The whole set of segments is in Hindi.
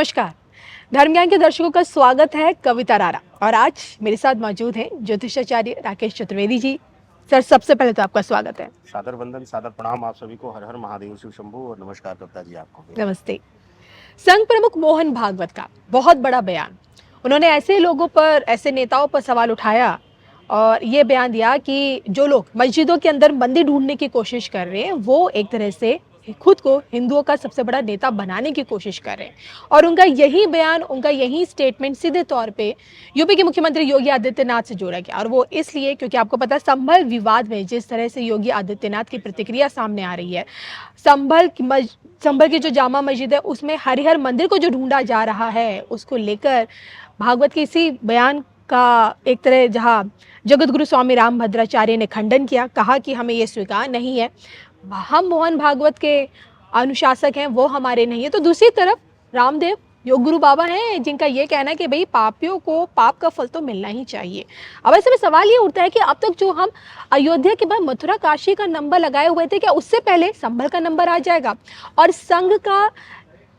नमस्कार। धर्म ज्ञान के दर्शकों का स्वागत है। कविता रारा और आज मेरे साथ मौजूद हैं ज्योतिषाचार्य राकेश चतुर्वेदी जी। सर, सबसे पहले तो आपका स्वागत है। सादर वंदन, सादर प्रणाम आप सभी को। हर हर महादेव, शिव शंभू और नमस्कार कविता जी आपको भी। नमस्ते। संघ प्रमुख मोहन भागवत का बहुत बड़ा बयान। उन्होंने ऐसे लोगों पर, ऐसे नेताओं पर सवाल उठाया और ये बयान दिया कि जो लोग मस्जिदों के अंदर मंदिर ढूंढने की कोशिश कर रहे हैं वो एक तरह से खुद को हिंदुओं का सबसे बड़ा नेता बनाने की कोशिश कर रहे हैं। और उनका यही बयान, उनका यही स्टेटमेंट सीधे तौर पे यूपी के मुख्यमंत्री योगी आदित्यनाथ से जोड़ा गया। और वो इसलिए क्योंकि आपको पता है संभल विवाद में जिस तरह से योगी आदित्यनाथ की प्रतिक्रिया सामने आ रही है, संभल की जो जामा मस्जिद है उसमें हरिहर मंदिर को जो ढूंढा जा रहा है उसको लेकर भागवत के इसी बयान का एक तरह जहाँ जगत गुरु स्वामी रामभद्राचार्य ने खंडन किया, कहा कि हमें ये स्वीकार नहीं है, हम मोहन भागवत के अनुशासक हैं, वो हमारे नहीं है। तो दूसरी तरफ रामदेव योग गुरु बाबा हैं जिनका ये कहना है कि भाई पापियों को पाप का फल तो मिलना ही चाहिए। अब ऐसे में सवाल ये उठता है कि अब तक जो हम अयोध्या के बाद मथुरा काशी का नंबर लगाए हुए थे, क्या उससे पहले संभल का नंबर आ जाएगा? और संघ का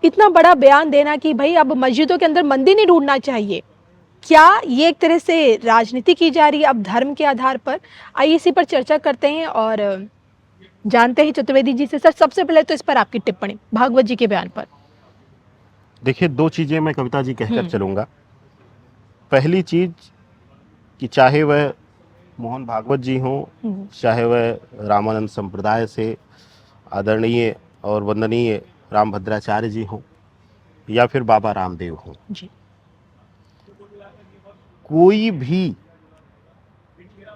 इतना बड़ा बयान देना कि भाई अब मस्जिदों के अंदर मंदिर नहीं ढूंढना चाहिए, क्या ये एक तरह से राजनीति की जा रही है अब धर्म के आधार पर? आइए इसी पर चर्चा करते हैं और जानते हैं चतुर्वेदी जी से। सर, सबसे पहले तो इस पर आपकी टिप्पणी भागवत जी के बयान पर। देखिए, दो चीजें मैं कविता जी कहकर चलूंगा। पहली चीज कि चाहे वह मोहन भागवत जी हों, चाहे वह रामानंद संप्रदाय से आदरणीय और वंदनीय रामभद्राचार्य जी हों, या फिर बाबा रामदेव हों जी। कोई भी,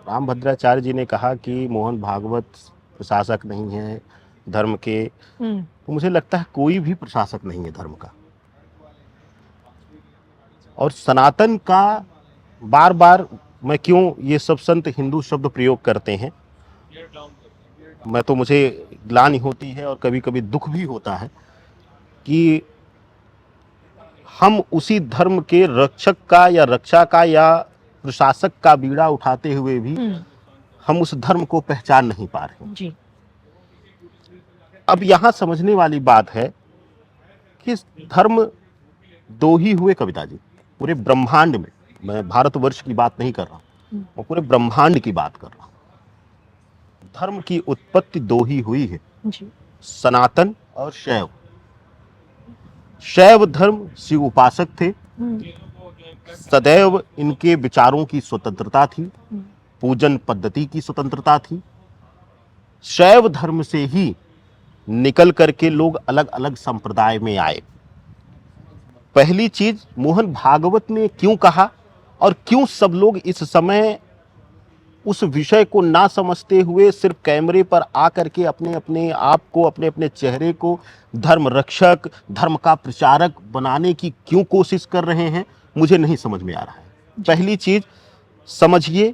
रामभद्राचार्य जी ने कहा कि मोहन भागवत प्रशासक नहीं है धर्म के, तो मुझे लगता है कोई भी प्रशासक नहीं है धर्म का। और सनातन का बार बार मैं क्यों ये सब संत हिंदू शब्द प्रयोग करते हैं, मैं तो मुझे ग्लानि होती है और कभी कभी दुख भी होता है कि हम उसी धर्म के रक्षक का या रक्षा का या प्रशासक का बीड़ा उठाते हुए भी हम उस धर्म को पहचान नहीं पा रहे जी। अब यहाँ समझने वाली बात है कि धर्म दो ही हुए कविता जी, पूरे ब्रह्मांड में। मैं भारतवर्ष की बात नहीं कर रहा हूँ, मैं पूरे ब्रह्मांड की बात कर रहा हूँ। धर्म की उत्पत्ति दो ही हुई है जी। सनातन और शैव। शैव धर्म शिव उपासक थे, सदैव इनके विचारों की स्वतंत्रता थी, पूजन पद्धति की स्वतंत्रता थी। शैव धर्म से ही निकल करके लोग अलग अलग संप्रदाय में आए। पहली चीज, मोहन भागवत ने क्यों कहा और क्यों सब लोग इस समय उस विषय को ना समझते हुए सिर्फ कैमरे पर आकर के अपने अपने आप को, अपने अपने चेहरे को धर्म रक्षक, धर्म का प्रचारक बनाने की क्यों कोशिश कर रहे हैं, मुझे नहीं समझ में आ रहा है। पहली चीज समझिए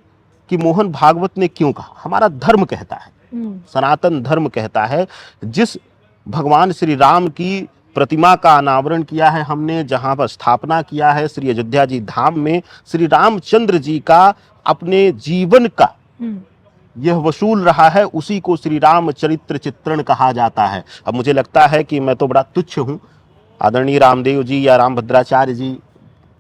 कि मोहन भागवत ने क्यों कहा। हमारा धर्म कहता है, सनातन धर्म कहता है, जिस भगवान श्री राम की प्रतिमा का अनावरण किया है हमने, जहां पर स्थापना किया है श्री अयोध्या जी धाम में, श्री रामचंद्र जी का अपने जीवन का यह वसूल रहा है, उसी को श्री राम चरित्र चित्रण कहा जाता है। अब मुझे लगता है कि मैं तो बड़ा तुच्छ हूं, आदरणीय रामदेव जी या रामभद्राचार्य जी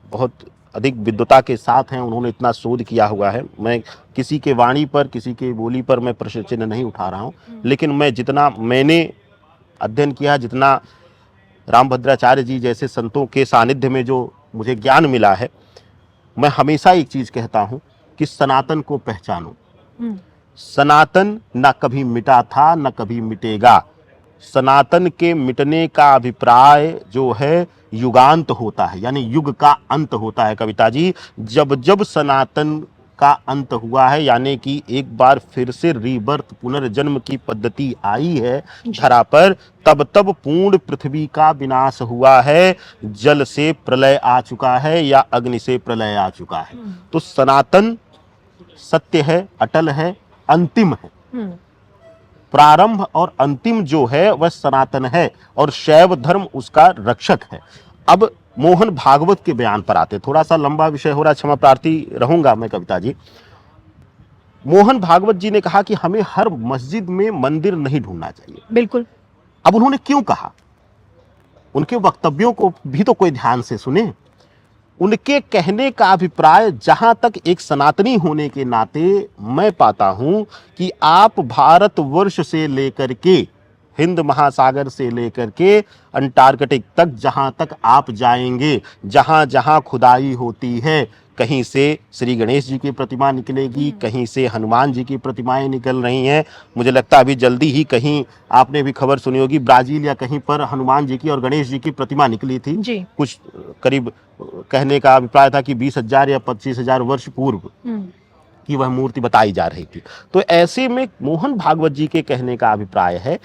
बहुत अधिक विद्वता के साथ हैं, उन्होंने इतना शोध किया हुआ है। मैं किसी के वाणी पर, किसी के बोली पर मैं प्रश्न चिन्ह नहीं उठा रहा हूं, लेकिन मैं जितना मैंने अध्ययन किया, जितना रामभद्राचार्य जी जैसे संतों के सानिध्य में जो मुझे ज्ञान मिला है, मैं हमेशा एक चीज कहता हूं कि सनातन को पहचानो। सनातन ना कभी मिटा था, ना कभी मिटेगा। सनातन के मिटने का अभिप्राय जो है युगांत होता है, यानी युग का अंत होता है कविता जी। जब जब सनातन का अंत हुआ है, यानी कि एक बार फिर से रीबर्थ, पुनर्जन्म की पद्धति आई है धरा पर, तब तब पूर्ण पृथ्वी का विनाश हुआ है। जल से प्रलय आ चुका है या अग्नि से प्रलय आ चुका है। तो सनातन सत्य है, अटल है, अंतिम है। प्रारंभ और अंतिम जो है वह सनातन है और शैव धर्म उसका रक्षक है। अब मोहन भागवत के बयान पर आते, थोड़ा सा लंबा विषय हो रहा, क्षमा प्रार्थी रहूंगा मैं कविता जी। मोहन भागवत जी ने कहा कि हमें हर मस्जिद में मंदिर नहीं ढूंढना चाहिए। बिल्कुल। अब उन्होंने क्यों कहा? उनके वक्तव्यों को भी तो कोई ध्यान से सुने। उनके कहने का अभिप्राय जहां तक एक सनातनी होने के नाते मैं पाता हूं कि आप भारतवर्ष से लेकर के हिंद महासागर से लेकर के अंटार्कटिक तक जहां तक आप जाएंगे, जहां जहां खुदाई होती है, कहीं से श्री गणेश जी की प्रतिमा निकलेगी, कहीं से हनुमान जी की प्रतिमाएं निकल रही हैं। मुझे लगता है अभी जल्दी ही कहीं आपने भी खबर सुनी होगी, ब्राजील या कहीं पर हनुमान जी की और गणेश जी की प्रतिमा निकली थी। जी। कुछ करीब कहने का अभिप्राय था कि 20,000 या 25,000 वर्ष पूर्व की वह मूर्ति बताई जा रही थी। तो ऐसे में मोहन भागवत जी के कहने का अभिप्राय है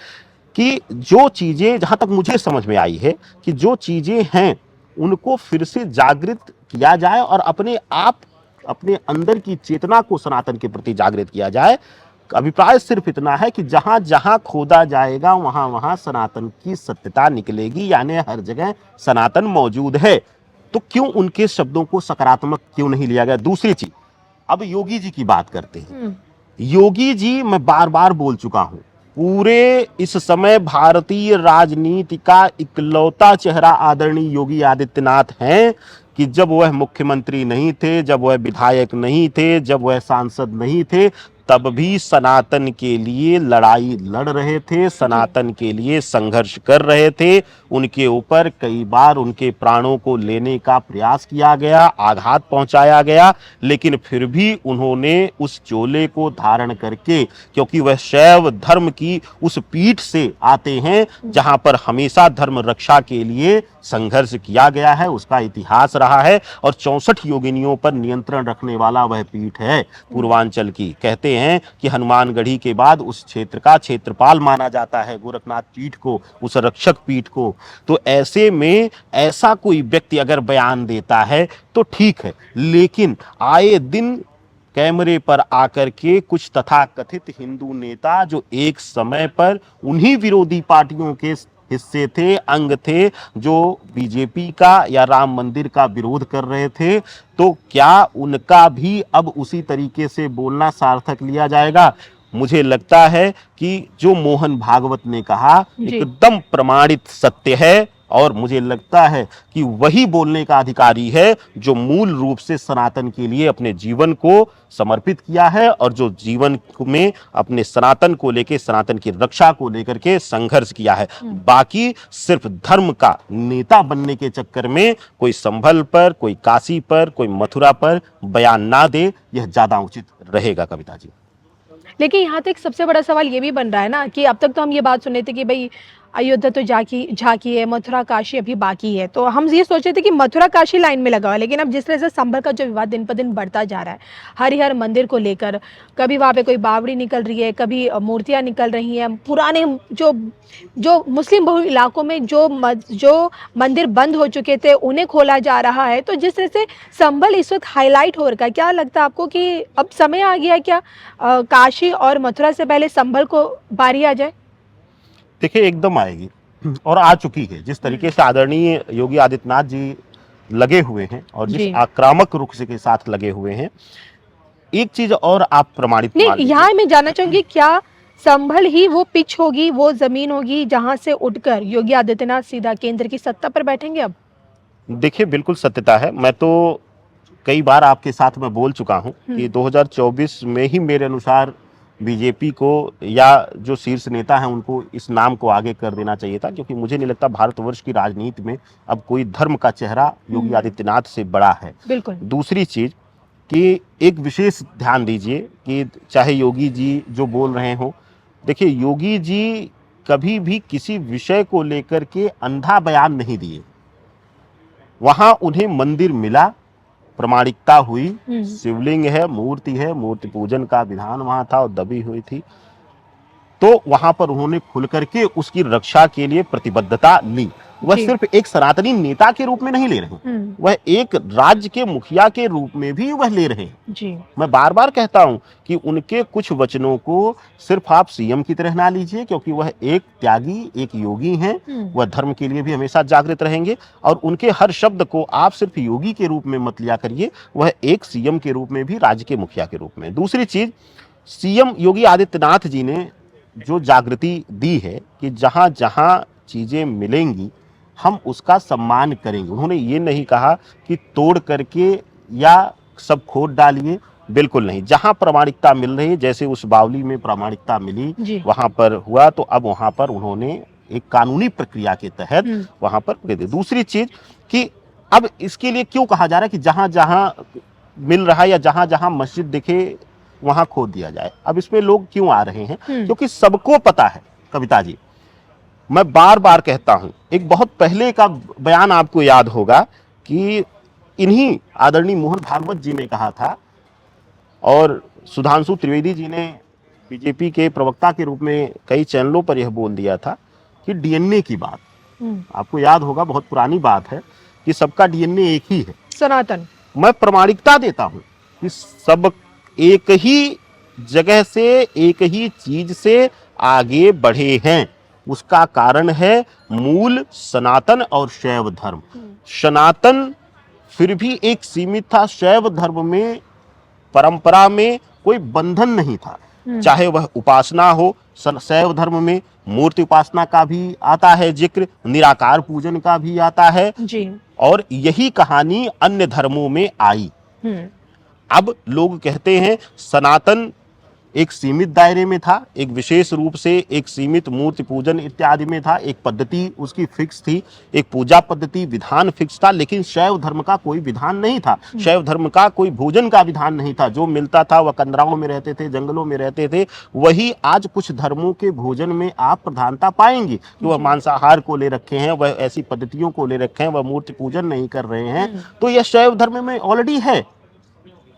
कि जो चीजें, जहां तक मुझे समझ में आई है, कि जो चीजें हैं उनको फिर से जागृत किया जाए और अपने आप, अपने अंदर की चेतना को सनातन के प्रति जागृत किया जाए। अभिप्राय सिर्फ इतना है कि जहां जहां खोदा जाएगा वहां वहां सनातन की सत्यता निकलेगी, यानी हर जगह सनातन मौजूद है। तो क्यों उनके शब्दों को सकारात्मक क्यों नहीं लिया गया? दूसरी चीज, अब योगी जी की बात करते हैं। योगी जी, मैं बार बार बोल चुका हूं, पूरे इस समय भारतीय राजनीति का इकलौता चेहरा आदरणीय योगी आदित्यनाथ हैं कि जब वह मुख्यमंत्री नहीं थे, जब वह विधायक नहीं थे, जब वह सांसद नहीं थे, तब भी सनातन के लिए लड़ाई लड़ रहे थे, सनातन के लिए संघर्ष कर रहे थे। उनके ऊपर कई बार उनके प्राणों को लेने का प्रयास किया गया, आघात पहुंचाया गया, लेकिन फिर भी उन्होंने उस चोले को धारण करके, क्योंकि वह शैव धर्म की उस पीठ से आते हैं जहां पर हमेशा धर्म रक्षा के लिए संघर्ष किया गया है, उसका इतिहास रहा है, और 64 योगिनियों पर नियंत्रण रखने वाला वह पीठ है पूर्वांचल की। कहते हैं कि हनुमानगढ़ी के बाद उस क्षेत्र का क्षेत्रपाल माना जाता है गोरखनाथ पीठ को, उस रक्षक पीठ को। तो ऐसे में ऐसा कोई व्यक्ति अगर बयान देता है तो ठीक है, लेकिन आए दिन कैमरे पर आकर के कुछ तथाकथित हिंदू नेता जो एक समय पर उन्हीं विरोधी पार्टियों के हिस्से थे, अंग थे, जो बीजेपी का या राम मंदिर का विरोध कर रहे थे, तो क्या उनका भी अब उसी तरीके से बोलना सार्थक लिया जाएगा? मुझे लगता है कि जो मोहन भागवत ने कहा एकदम प्रमाणित सत्य है, और मुझे लगता है कि वही बोलने का अधिकारी है जो मूल रूप से सनातन के लिए अपने जीवन को समर्पित किया है और जो जीवन में अपने सनातन को लेकर, सनातन की रक्षा को लेकर के संघर्ष किया है। बाकी सिर्फ धर्म का नेता बनने के चक्कर में कोई संभल पर, कोई काशी पर, कोई मथुरा पर बयान ना दे, यह ज्यादा उचित रहेगा कविता जी। लेकिन यहाँ तक सबसे बड़ा सवाल ये भी बन रहा है ना कि अब तक तो हम ये बात सुने थे कि भाई अयोध्या तो झांकी है, मथुरा काशी अभी बाकी है, तो हम ये सोचे थे कि मथुरा काशी लाइन में लगा हुआ है। लेकिन अब जिस तरह से संभल का जो विवाद दिन पर दिन बढ़ता जा रहा है हरिहर मंदिर को लेकर, कभी वहाँ पे कोई बावड़ी निकल रही है, कभी मूर्तियाँ निकल रही हैं, पुराने जो मुस्लिम बहुल इलाकों में जो मंदिर बंद हो चुके थे उन्हें खोला जा रहा है। तो जिस तरह से संभल इस वक्त हाईलाइट हो रखा है, क्या लगता है आपको कि अब समय आ गया है क्या काशी और मथुरा से पहले संभल को बारी आ जाए? देखिए, एकदम आएगी और आ चुकी है। जिस तरीके से आदरणीय योगी आदित्यनाथ जी लगे हुए हैं और जिस आक्रामक रुख से के साथ लगे हुए हैं, एक चीज और आप प्रमाणित नहीं, यहाँ मैं जानना चाहूंगी क्या संभल ही वो पिच होगी, वो जमीन होगी जहां से उठकर योगी आदित्यनाथ सीधा केंद्र की सत्ता पर बैठेंगे? अब देखिए, बिल्कुल सत्यता है। मैं तो कई बार आपके साथ में बोल चुका हूं कि 2024 में ही मेरे अनुसार बीजेपी को या जो शीर्ष नेता हैं उनको इस नाम को आगे कर देना चाहिए था, क्योंकि मुझे नहीं लगता भारतवर्ष की राजनीति में अब कोई धर्म का चेहरा योगी आदित्यनाथ से बड़ा है। बिल्कुल। दूसरी चीज कि एक विशेष ध्यान दीजिए कि चाहे योगी जी जो बोल रहे हो, देखिए योगी जी कभी भी किसी विषय को लेकर के अंधा बयान नहीं दिए। वहां उन्हें मंदिर मिला, प्रमाणिकता हुई, शिवलिंग है, मूर्ति पूजन का विधान वहां था और दबी हुई थी, तो वहां पर उन्होंने खुल करके उसकी रक्षा के लिए प्रतिबद्धता ली। वह सिर्फ एक सनातनी नेता के रूप में नहीं ले रहे, वह एक राज्य के मुखिया के रूप में भी वह ले रहे हैं। जी। मैं बार बार कहता हूं कि उनके कुछ वचनों को सिर्फ आप सीएम की तरह ना लीजिए, क्योंकि वह एक त्यागी, एक योगी हैं, वह धर्म के लिए भी हमेशा जागृत रहेंगे, और उनके हर शब्द को आप सिर्फ योगी के रूप में मत लिया करिए, वह एक सीएम के रूप में भी, राज्य के मुखिया के रूप में। दूसरी चीज, सीएम योगी आदित्यनाथ जी ने जो जागृति दी है कि जहां जहां चीजें मिलेंगी हम उसका सम्मान करेंगे। उन्होंने ये नहीं कहा कि तोड़ करके या सब खोद डालिए, बिल्कुल नहीं। जहां प्रामाणिकता मिल रही है, जैसे उस बावली में प्रामाणिकता मिली, जी। वहां पर हुआ, तो अब वहां पर उन्होंने एक कानूनी प्रक्रिया के तहत वहां पर दे दी। दूसरी चीज कि अब इसके लिए क्यों कहा जा रहा है कि जहां जहां मिल रहा है या जहां जहां मस्जिद दिखे वहां खोद दिया जाए। अब इसमें लोग क्यों आ रहे हैं? क्योंकि सबको पता है कविता जी, मैं बार बार कहता हूं, एक बहुत पहले का बयान आपको याद होगा कि इन्हीं आदरणीय मोहन भागवत जी ने कहा था और सुधांशु त्रिवेदी जी ने बीजेपी के प्रवक्ता के रूप में कई चैनलों पर यह बोल दिया था कि डीएनए की बात, आपको याद होगा, बहुत पुरानी बात है कि सबका डीएनए एक ही है, सनातन। मैं प्रामाणिकता देता हूं कि सब एक ही जगह से, एक ही चीज से आगे बढ़े हैं। उसका कारण है मूल सनातन और शैव धर्म। सनातन फिर भी एक सीमित था, शैव धर्म में परंपरा में कोई बंधन नहीं था, चाहे वह उपासना हो। शैव धर्म में मूर्ति उपासना का भी आता है जिक्र, निराकार पूजन का भी आता है जी। और यही कहानी अन्य धर्मों में आई। अब लोग कहते हैं सनातन एक सीमित दायरे में था, एक विशेष रूप से एक सीमित मूर्ति पूजन इत्यादि में था, एक पद्धति उसकी फिक्स थी, एक पूजा पद्धति विधान फिक्स था, लेकिन शैव धर्म का कोई विधान नहीं था। शैव धर्म का कोई भोजन का विधान नहीं था। जो मिलता था वह कंदराओं में रहते थे, जंगलों में रहते थे, वही आज कुछ धर्मों के भोजन में आप प्रधानता पाएंगे कि वह मांसाहार को ले रखे हैं, वह ऐसी पद्धतियों को ले रखे हैं, वह मूर्ति पूजन नहीं कर रहे हैं। तो यह शैव धर्म में ऑलरेडी है,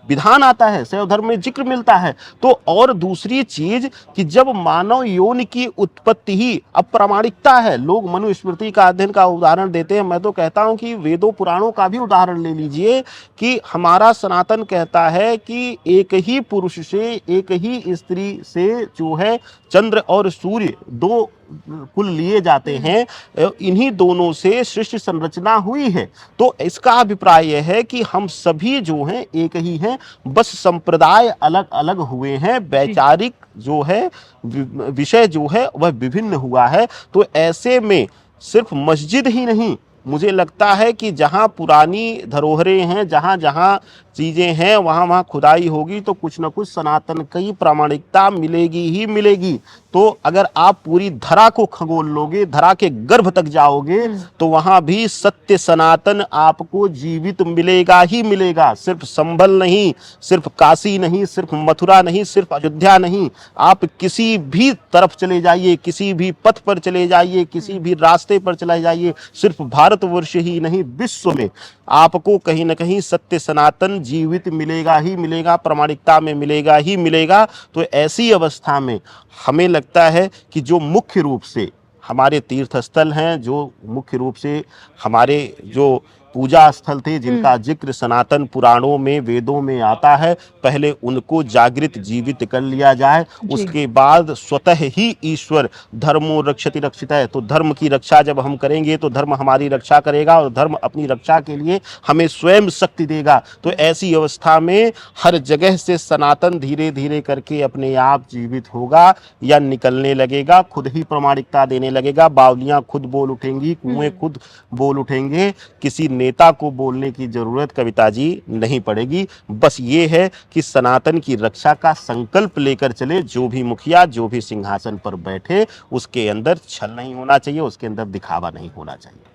विधान आता है, शैव धर्म में जिक्र मिलता है। तो और दूसरी चीज कि जब मानव योनि की उत्पत्ति ही अप्रामाणिकता है, लोग मनुस्मृति का अध्ययन का उदाहरण देते हैं, मैं तो कहता हूं कि वेदों पुराणों का भी उदाहरण ले लीजिए कि हमारा सनातन कहता है कि एक ही पुरुष से, एक ही स्त्री से जो है चंद्र और सूर्य दो कुल लिए जाते हैं, इन्हीं दोनों से सृष्टि संरचना हुई है। तो इसका अभिप्राय यह है कि हम सभी जो हैं एक ही हैं, बस संप्रदाय अलग अलग हुए हैं, वैचारिक जो है विषय जो है वह विभिन्न हुआ है। तो ऐसे में सिर्फ मस्जिद ही नहीं, मुझे लगता है कि जहां पुरानी धरोहरें हैं, जहां जहां चीजें हैं, वहां वहां खुदाई होगी तो कुछ न कुछ सनातन की प्रामाणिकता मिलेगी ही मिलेगी। तो अगर आप पूरी धरा को खंगोल लोगे, धरा के गर्भ तक जाओगे, तो वहां भी सत्य सनातन आपको जीवित मिलेगा ही मिलेगा। सिर्फ संभल नहीं, सिर्फ काशी नहीं, सिर्फ मथुरा नहीं, सिर्फ अयोध्या नहीं, आप किसी भी तरफ चले जाइए, किसी भी पथ पर चले जाइए, किसी भी रास्ते पर चले जाइए, सिर्फ भारतवर्ष ही नहीं विश्व में आपको कहीं ना कहीं सत्य सनातन जीवित मिलेगा ही मिलेगा, प्रामाणिकता में मिलेगा ही मिलेगा। तो ऐसी अवस्था में हमें लगता है कि जो मुख्य रूप से हमारे तीर्थ स्थल हैं, जो मुख्य रूप से हमारे जो पूजा स्थल थे, जिनका जिक्र सनातन पुराणों में, वेदों में आता है, पहले उनको जागृत जीवित कर लिया जाए। उसके बाद स्वतः ही ईश्वर धर्मो रक्षति रक्षितः, तो धर्म की रक्षा जब हम करेंगे तो धर्म हमारी रक्षा करेगा और धर्म अपनी रक्षा के लिए हमें स्वयं शक्ति देगा। तो ऐसी अवस्था में हर जगह से सनातन धीरे धीरे करके अपने आप जीवित होगा या निकलने लगेगा, खुद ही प्रामाणिकता देने लगेगा। बावलियां खुद बोल उठेंगी, कुएं खुद बोल उठेंगे, किसी नेता को बोलने की जरूरत कविता जी नहीं पड़ेगी। बस ये है कि सनातन की रक्षा का संकल्प लेकर चले। जो भी मुखिया, जो भी सिंहासन पर बैठे, उसके अंदर छल नहीं होना चाहिए, उसके अंदर दिखावा नहीं होना चाहिए।